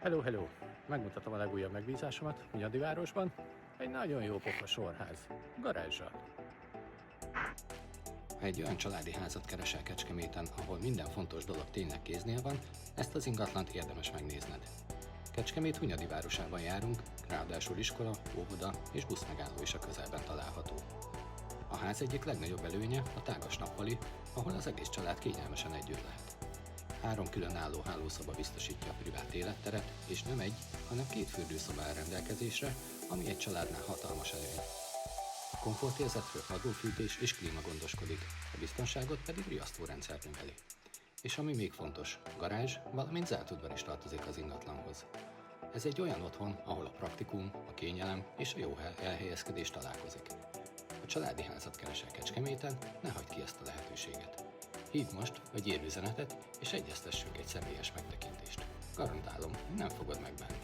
Hello, hello! Megmutatom a legújabb megbízásomat Hunyadi városban. Egy nagyon jó pofa sorház, garázsal. Ha egy olyan családi házat keresel Kecskeméten, ahol minden fontos dolog tényleg kéznél van, ezt az ingatlant érdemes megnézned. Kecskemét Hunyadi városában járunk, ráadásul iskola, óvoda és buszmegálló is a közelben található. A ház egyik legnagyobb előnye a tágas nappali, ahol az egész család kényelmesen együtt lehet. 3 különálló hálószoba biztosítja a privát életteret, és nem egy, hanem 2 fürdőszoba áll rendelkezésre, ami egy családnál hatalmas előny. A komfortérzetről padlófűtés és klíma gondoskodik, a biztonságot pedig riasztórendszer növeli. És ami még fontos, garázs, valamint zárt udvar is tartozik az ingatlanhoz. Ez egy olyan otthon, ahol a praktikum, a kényelem és a jó elhelyezkedés találkozik. Ha családi házat keresel Kecskeméten, ne hagyd ki ezt a lehetőséget. Hívd most, vagy írj üzenetet, és egyeztessünk egy személyes megtekintést. Garantálom, nem fogod megbánni.